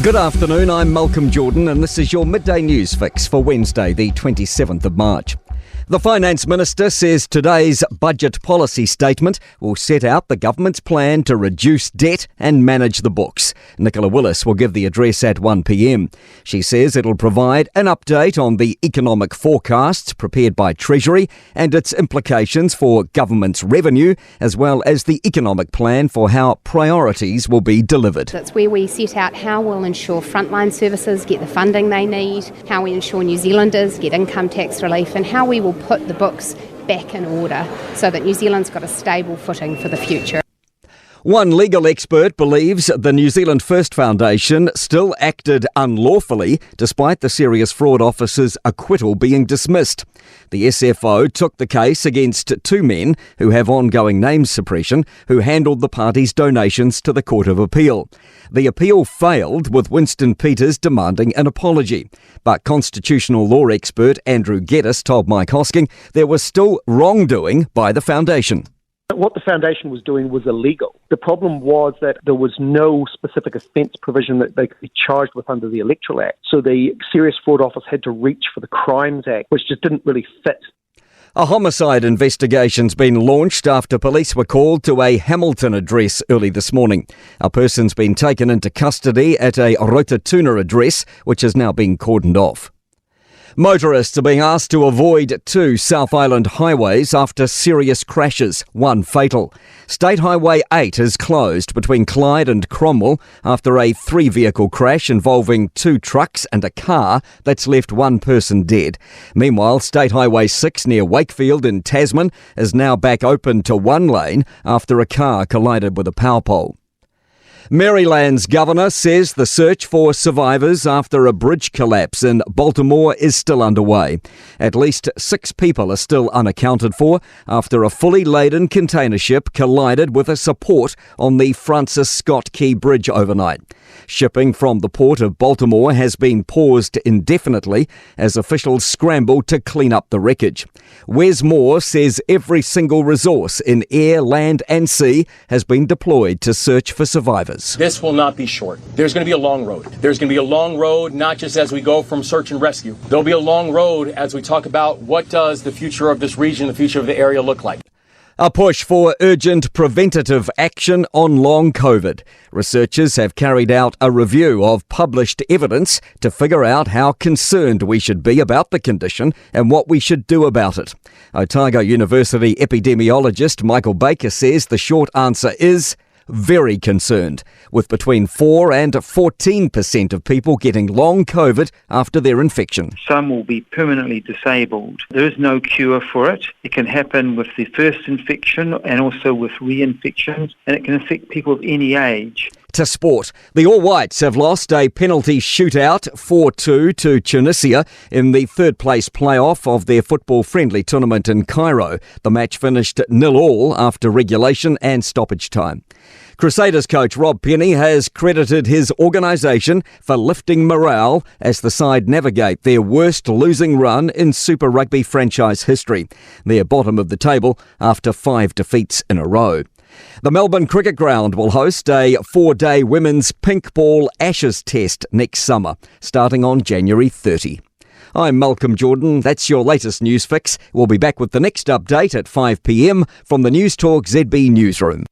Good afternoon, I'm Malcolm Jordan and this is your Midday News Fix for Wednesday, the 27th of March. The Finance Minister says today's budget policy statement will set out the government's plan to reduce debt and manage the books. Nicola Willis will give the address at 1pm. She says it'll provide an update on the economic forecasts prepared by Treasury and its implications for government's revenue, as well as the economic plan for how priorities will be delivered. That's where we set out how we'll ensure frontline services get the funding they need, how we ensure New Zealanders get income tax relief, and how we will put the books back in order so that New Zealand's got a stable footing for the future. One legal expert believes the New Zealand First Foundation still acted unlawfully despite the Serious Fraud Officer's acquittal being dismissed. The SFO took the case against two men who have ongoing name suppression who handled the party's donations to the Court of Appeal. The appeal failed, with Winston Peters demanding an apology. But constitutional law expert Andrew Geddes told Mike Hosking there was still wrongdoing by the foundation. What the foundation was doing was illegal. The problem was that there was no specific offence provision that they could be charged with under the Electoral Act. So the Serious Fraud Office had to reach for the Crimes Act, which just didn't really fit. A homicide investigation's been launched after police were called to a Hamilton address early this morning. A person's been taken into custody at a Rotatuna address, which has now been cordoned off. Motorists are being asked to avoid two South Island highways after serious crashes, one fatal. State Highway 8 is closed between Clyde and Cromwell after a three-vehicle crash involving two trucks and a car that's left one person dead. Meanwhile, State Highway 6 near Wakefield in Tasman is now back open to one lane after a car collided with a power pole. Maryland's governor says the search for survivors after a bridge collapse in Baltimore is still underway. At least 6 people are still unaccounted for after a fully laden container ship collided with a support on the Francis Scott Key Bridge overnight. Shipping from the port of Baltimore has been paused indefinitely as officials scramble to clean up the wreckage. Wes Moore says every single resource in air, land and sea has been deployed to search for survivors. This will not be short. There's going to be a long road. There's going to be a long road, not just as we go from search and rescue. There'll be a long road as we talk about what does the future of this region, the future of the area look like. A push for urgent preventative action on long COVID. Researchers have carried out a review of published evidence to figure out how concerned we should be about the condition and what we should do about it. Otago University epidemiologist Michael Baker says the short answer is very concerned, with between 4 and 14% of people getting long COVID after their infection. Some will be permanently disabled. There is no cure for it. It can happen with the first infection and also with reinfections, and it can affect people of any age. To sport, the All Whites have lost a penalty shootout 4-2 to Tunisia in the third-place playoff of their football-friendly tournament in Cairo. The match finished 0-0 after regulation and stoppage time. Crusaders coach Rob Penny has credited his organisation for lifting morale as the side navigate their worst losing run in Super Rugby franchise history. They're bottom of the table after 5 defeats in a row. The Melbourne Cricket Ground will host a 4-day women's pink ball Ashes test next summer, starting on January 30. I'm Malcolm Jordan. That's your latest news fix. We'll be back with the next update at 5pm from the Newstalk ZB newsroom.